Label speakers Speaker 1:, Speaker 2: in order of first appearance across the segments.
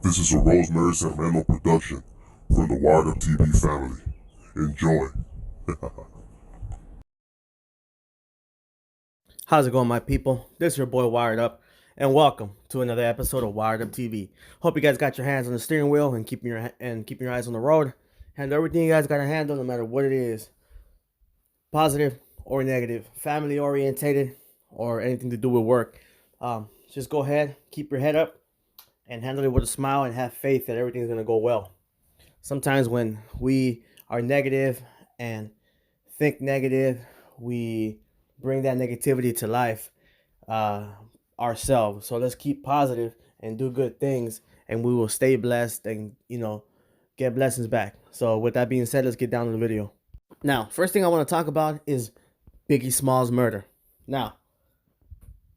Speaker 1: This is a Rosemary Sacramento production from the Wired Up TV family. Enjoy.
Speaker 2: How's it going, my people? This is your boy Wired Up, and welcome to another episode of Wired Up TV. Hope you guys got your hands on the steering wheel and keeping your eyes on the road. Handle everything you guys got to handle, no matter what it is, positive or negative, family orientated, or anything to do with work. Just go ahead, keep your head up, and handle it with a smile, and have faith that everything's gonna go well. Sometimes when we are negative and think negative, we bring that negativity to life ourselves. So let's keep positive and do good things, and we will stay blessed and get blessings back. So with that being said, let's get down to the video. Now, first thing I want to talk about is Biggie Smalls' murder. Now,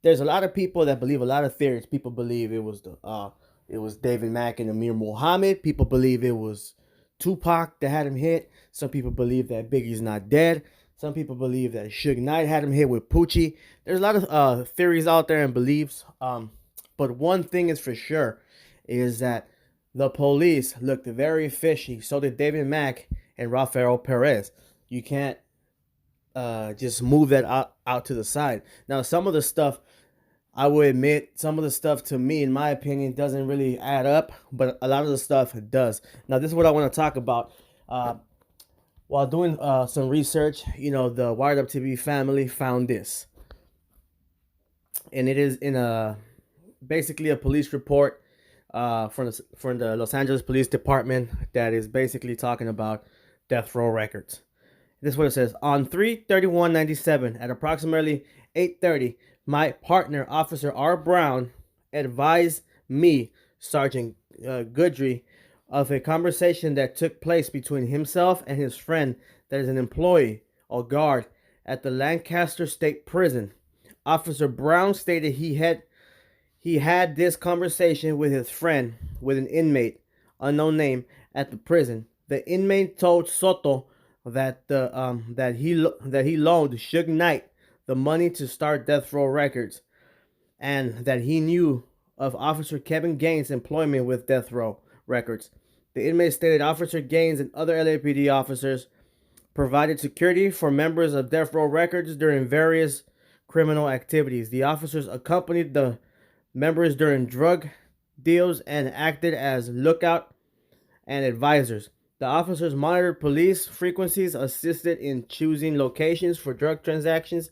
Speaker 2: there's a lot of people that believe a lot of theories. People believe it was David Mack and Amir Muhammad. People believe it was Tupac that had him hit. Some people believe that Biggie's not dead. Some people believe that Suge Knight had him hit with Poochie. There's a lot of theories out there and beliefs. But one thing is for sure is that the police looked very fishy. So did David Mack and Rafael Perez. You can't just move that out to the side. Now, some of the stuff, I will admit, some of the stuff to me, in my opinion, doesn't really add up, but a lot of the stuff does. Now, this is what I want to talk about. While doing some research, the Wired Up TV family found this. And it is in basically a police report from the Los Angeles Police Department that is basically talking about death row records. This is what it says. On 3/31/97 at approximately 8:30, my partner, Officer R. Brown, advised me, Sergeant Goodry, of a conversation that took place between himself and his friend that is an employee or guard at the Lancaster State Prison. Officer Brown stated he had this conversation with his friend, with an inmate, unknown name, at the prison. The inmate told Soto that he loaned Suge Knight the money to start Death Row Records, and that he knew of Officer Kevin Gaines' employment with Death Row Records. The inmate stated Officer Gaines and other LAPD officers provided security for members of Death Row Records during various criminal activities. The officers accompanied the members during drug deals and acted as lookout and advisors. The officers monitored police frequencies, assisted in choosing locations for drug transactions,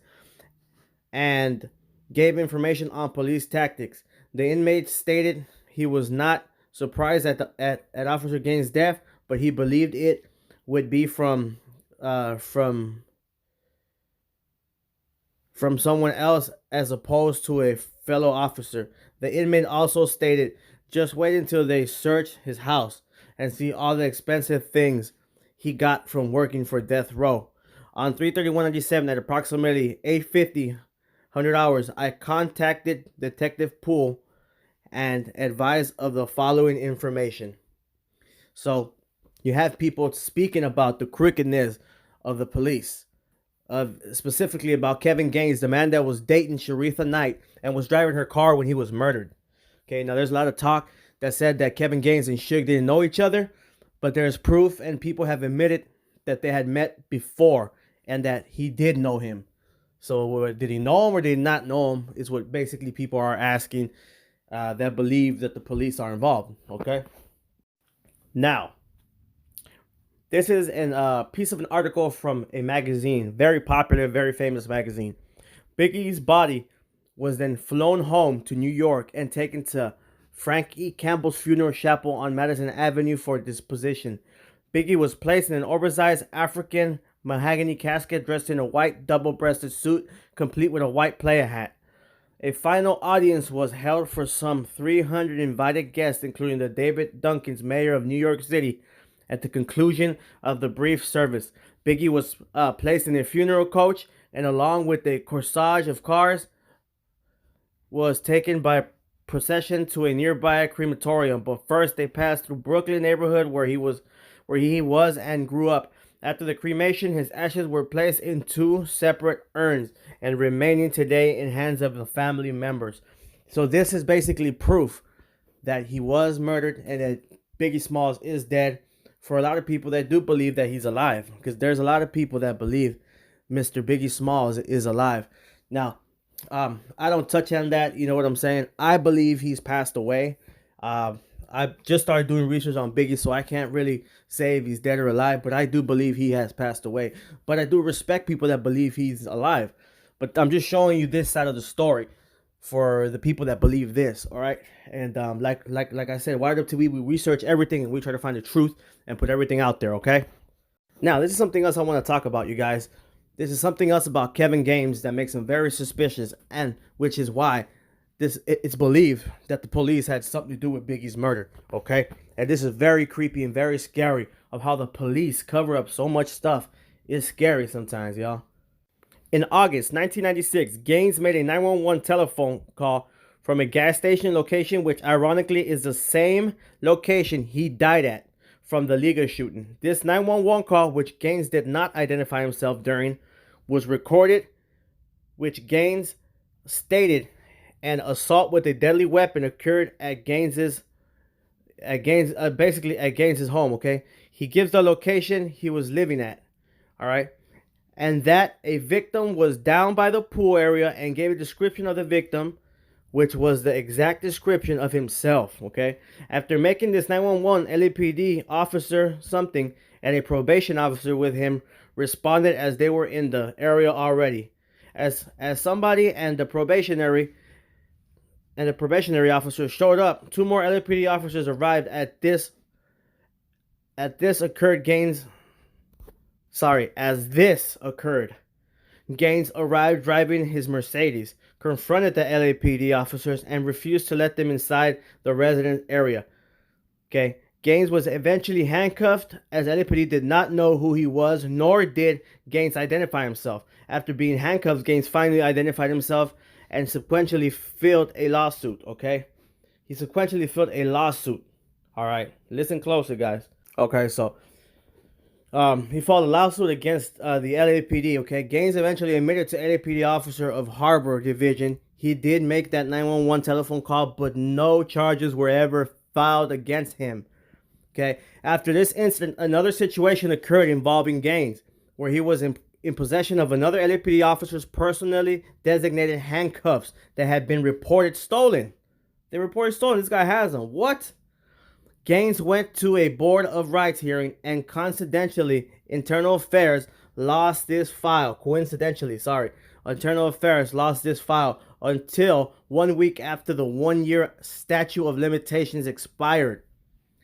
Speaker 2: and gave information on police tactics. The inmate stated he was not surprised at Officer Gaines' death, but he believed it would be from someone else as opposed to a fellow officer. The inmate also stated, "Just wait until they search his house and see all the expensive things he got from working for Death Row." On 3/31/97 at approximately 8:50 hours, I contacted Detective Poole and advised of the following information. So you have people speaking about the crookedness of the police, specifically about Kevin Gaines, the man that was dating Sharitha Knight and was driving her car when he was murdered. Okay, now there's a lot of talk that said that Kevin Gaines and Suge didn't know each other, but there's proof and people have admitted that they had met before and that he did know him. So did he know him or did he not know him is what basically people are asking that believe that the police are involved. Okay. Now, this is a piece of an article from a magazine, very popular, very famous magazine. Biggie's body was then flown home to New York and taken to Frank E. Campbell's funeral chapel on Madison Avenue for disposition. Biggie was placed in an oversized African mahogany casket dressed in a white double-breasted suit, complete with a white player hat. A final audience was held for some 300 invited guests, including the David Duncans, mayor of New York City. At the conclusion of the brief service, Biggie was placed in a funeral coach and, along with a corsage of cars, was taken by procession to a nearby crematorium. But first, they passed through Brooklyn neighborhood where he was and grew up. After the cremation, his ashes were placed in two separate urns and remaining today in hands of the family members. So this is basically proof that he was murdered and that Biggie Smalls is dead. For a lot of people that do believe that he's alive, because there's a lot of people that believe Mr. Biggie Smalls is alive. Now, I don't touch on that. You know what I'm saying? I believe he's passed away. I just started doing research on Biggie, so I can't really say if he's dead or alive, but I do believe he has passed away. But I do respect people that believe he's alive. But I'm just showing you this side of the story for the people that believe this, all right? And like I said, Wired Up TV, we research everything and we try to find the truth and put everything out there, okay? Now, this is something else I want to talk about, you guys. This is something else about Kevin Gaines that makes him very suspicious, and which is why it's believed that the police had something to do with Biggie's murder, okay? And this is very creepy and very scary of how the police cover up so much stuff. It's scary sometimes, y'all. In August 1996, Gaines made a 911 telephone call from a gas station location, which ironically is the same location he died at from the Liga shooting. This 911 call, which Gaines did not identify himself during, was recorded, which Gaines stated an assault with a deadly weapon occurred at Gaines's home, okay? He gives the location he was living at, all right? And that a victim was down by the pool area, and gave a description of the victim, which was the exact description of himself, okay? After making this 911, LAPD officer something and a probation officer with him responded as they were in the area already. As somebody and the probationary officer showed up, two more LAPD officers arrived as this occurred. Gaines arrived driving his Mercedes, confronted the LAPD officers, and refused to let them inside the residence area. Okay, Gaines was eventually handcuffed, as LAPD did not know who he was, nor did Gaines identify himself. After being handcuffed, Gaines finally identified himself and sequentially filed a lawsuit, okay? He sequentially filed a lawsuit. All right, listen closer, guys. Okay, so he filed a lawsuit against the LAPD, okay? Gaines eventually admitted to LAPD officer of Harbor Division he did make that 911 telephone call, but no charges were ever filed against him, okay? After this incident, another situation occurred involving Gaines, where he was in possession of another LAPD officer's personally designated handcuffs that had been reported stolen. They reported stolen. This guy has them. What? Gaines went to a Board of Rights hearing, and Internal Affairs lost this file. Internal Affairs lost this file until 1 week after the 1-year statute of limitations expired.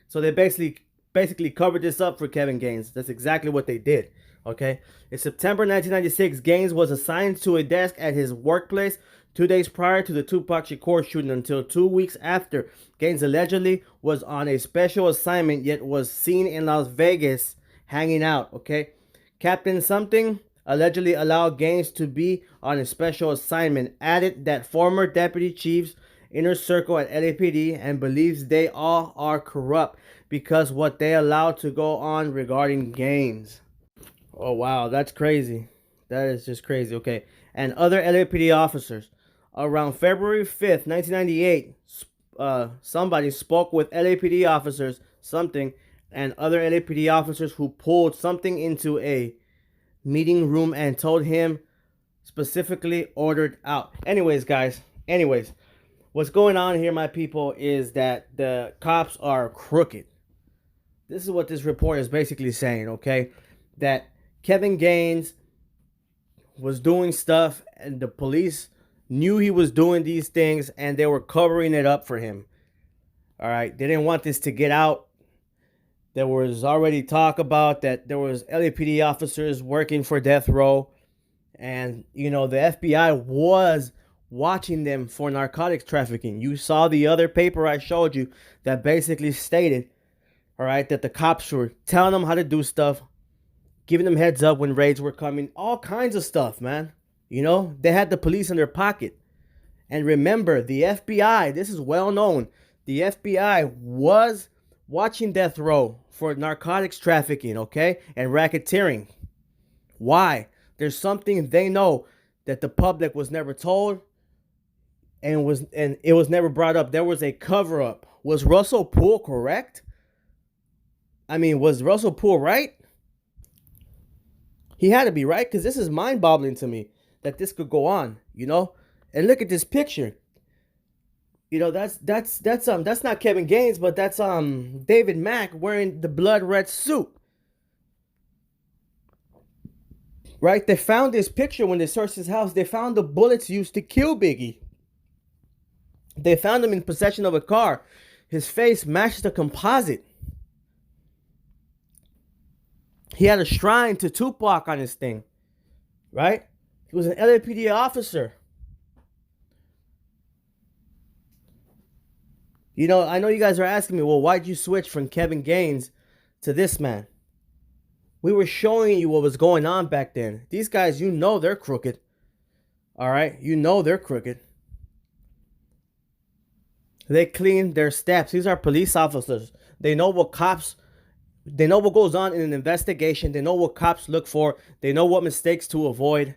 Speaker 2: So they basically covered this up for Kevin Gaines. That's exactly what they did. Okay. In September 1996, Gaines was assigned to a desk at his workplace 2 days prior to the TUPAC Shakur shooting until 2 weeks after. Gaines allegedly was on a special assignment, yet was seen in Las Vegas hanging out, okay? Captain something allegedly allowed Gaines to be on a special assignment, added that former deputy chiefs inner circle at LAPD and believes they all are corrupt because what they allowed to go on regarding Gaines. Oh, wow, that's crazy. That is just crazy, okay? And other LAPD officers. Around February 5th, 1998, somebody spoke with LAPD officers, and other LAPD officers who pulled something into a meeting room and told him specifically ordered out. Anyways, guys, what's going on here, my people, is that the cops are crooked. This is what this report is basically saying, okay? That Kevin Gaines was doing stuff and the police knew he was doing these things and they were covering it up for him. All right. They didn't want this to get out. There was already talk about that there was LAPD officers working for death row. And, you know, the FBI was watching them for narcotics trafficking. You saw the other paper I showed you that basically stated, all right, that the cops were telling them how to do stuff, giving them heads up when raids were coming, all kinds of stuff, man. You know, they had the police in their pocket. And remember, the FBI, this is well known, the FBI was watching death row for narcotics trafficking, okay, and racketeering. Why? There's something they know that the public was never told and it was never brought up. There was a cover-up, Was Russell Poole correct? I mean, was Russell Poole right? He had to be right, because this is mind-boggling to me that this could go on, you know? And look at this picture. You know, that's not Kevin Gaines, but that's David Mack wearing the blood red suit. Right? They found this picture when they searched his house. They found the bullets used to kill Biggie. They found him in possession of a car. His face matched the composite. He had a shrine to Tupac on his thing. Right? He was an LAPD officer. You know, I know you guys are asking me, well, why'd you switch from Kevin Gaines to this man? We were showing you what was going on back then. These guys, you know they're crooked. All right? You know they're crooked. They clean their steps. These are police officers. They know what goes on in an investigation. They know what cops look for. They know what mistakes to avoid.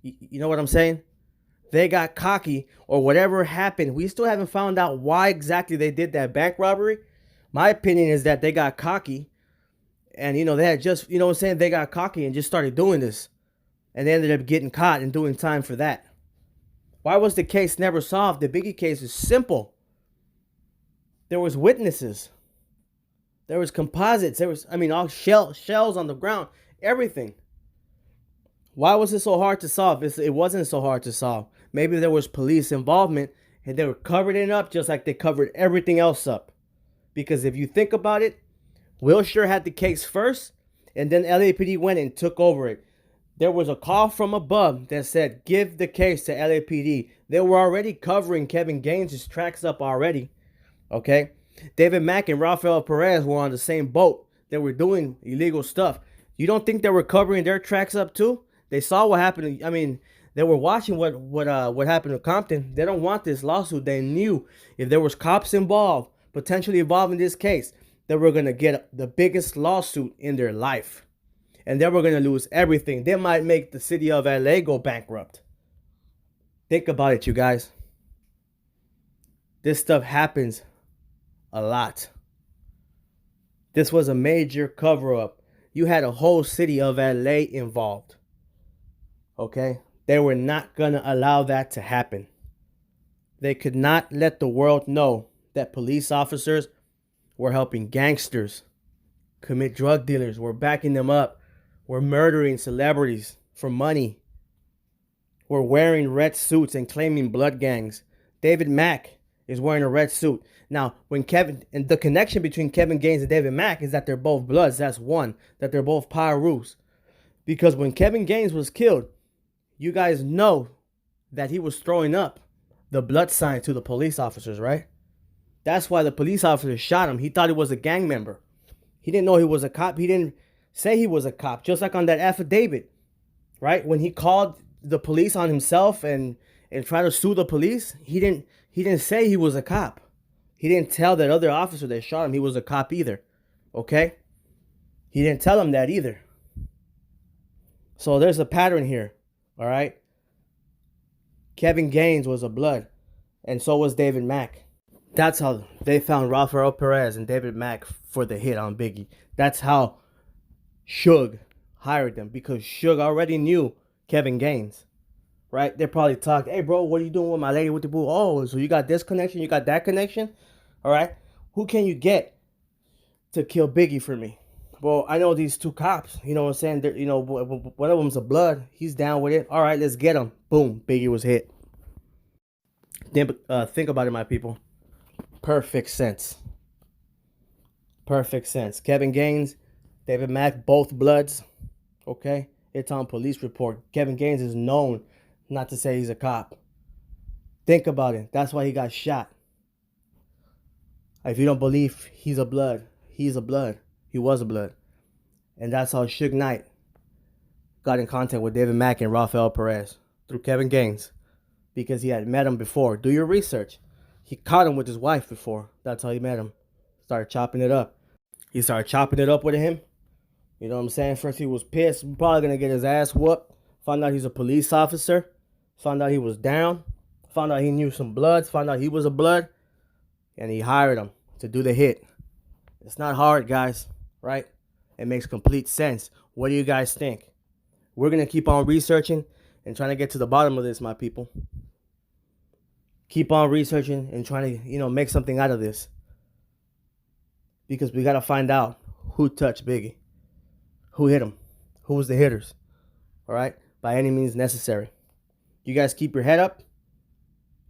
Speaker 2: You know what I'm saying? They got cocky, or whatever happened. We still haven't found out why exactly they did that bank robbery. My opinion is that they got cocky, and, you know, they had just, you know what I'm saying, they got cocky and just started doing this, and they ended up getting caught and doing time for that. Why was the case never solved? The Biggie case is simple. There was witnesses. There was composites. There was, I mean, all shells on the ground, everything. Why was it so hard to solve? It wasn't so hard to solve. Maybe there was police involvement and they were covering it up just like they covered everything else up. Because if you think about it, Wilshire had the case first, and then LAPD went and took over it. There was a call from above that said, give the case to LAPD. They were already covering Kevin Gaines' tracks up already. Okay? David Mack and Rafael Perez were on the same boat. They were doing illegal stuff. You don't think they were covering their tracks up too? They saw what happened. I mean, they were watching what happened to Compton. They don't want this lawsuit. They knew if there was cops involved, potentially involved in this case, they were going to get the biggest lawsuit in their life. And they were going to lose everything. They might make the city of LA go bankrupt. Think about it, you guys. This stuff happens a lot. This was a major cover-up. You had a whole city of LA involved. Okay? They were not going to allow that to happen. They could not let the world know that police officers were helping gangsters commit drug dealers, were backing them up, were murdering celebrities for money, were wearing red suits and claiming blood gangs. David Mack is wearing a red suit. Now, and the connection between Kevin Gaines and David Mack is that they're both Bloods. That's one. That they're both Pirus. Because when Kevin Gaines was killed, you guys know that he was throwing up the blood sign to the police officers, right? That's why the police officer shot him. He thought he was a gang member. He didn't know he was a cop. He didn't say he was a cop. Just like on that affidavit, right? When he called the police on himself and tried to sue the police, he didn't say he was a cop. He didn't tell that other officer that shot him he was a cop either. Okay? He didn't tell him that either. So there's a pattern here. All right? Kevin Gaines was a Blood. And so was David Mack. That's how they found Rafael Perez and David Mack for the hit on Biggie. That's how Suge hired them. Because Suge already knew Kevin Gaines. Right? They probably talked, hey, bro, what are you doing with my lady with the boo? Oh, so you got this connection? You got that connection? All right? Who can you get to kill Biggie for me? Well, I know these two cops. You know what I'm saying? They're, you know, one of them's a Blood. He's down with it. All right, let's get him. Boom. Biggie was hit. Then think about it, my people. Perfect sense. Perfect sense. Kevin Gaines, David Mack, both Bloods. Okay? It's on police report. Kevin Gaines is known not to say he's a cop. Think about it. That's why he got shot. If you don't believe he's a Blood, he's a Blood. He was a Blood. And that's how Suge Knight got in contact with David Mack and Rafael Perez through Kevin Gaines, because he had met him before. Do your research. He caught him with his wife before. That's how he met him. Started chopping it up. He started chopping it up with him. You know what I'm saying? First he was pissed. Probably going to get his ass whooped. Found out he's a police officer. Found out he was down. Found out he knew some Bloods. Found out he was a Blood. And he hired him. to do the hit. It's not hard, guys, right? It makes complete sense. What do you guys think? We're going to keep on researching and trying to get to the bottom of this, my people. Keep on researching and trying to, make something out of this. Because we got to find out who touched Biggie. Who hit him? Who was the hitters? All right? By any means necessary. You guys keep your head up.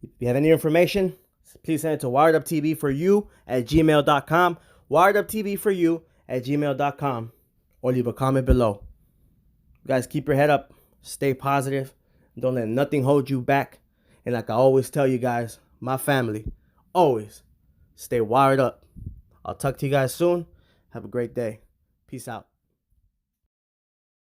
Speaker 2: If you have any information, please send it to wireduptvforyou@gmail.com. wireduptvforyou@gmail.com. Or leave a comment below. You guys keep your head up. Stay positive. Don't let nothing hold you back. And like I always tell you guys, my family, always stay wired up. I'll talk to you guys soon. Have a great day. Peace out.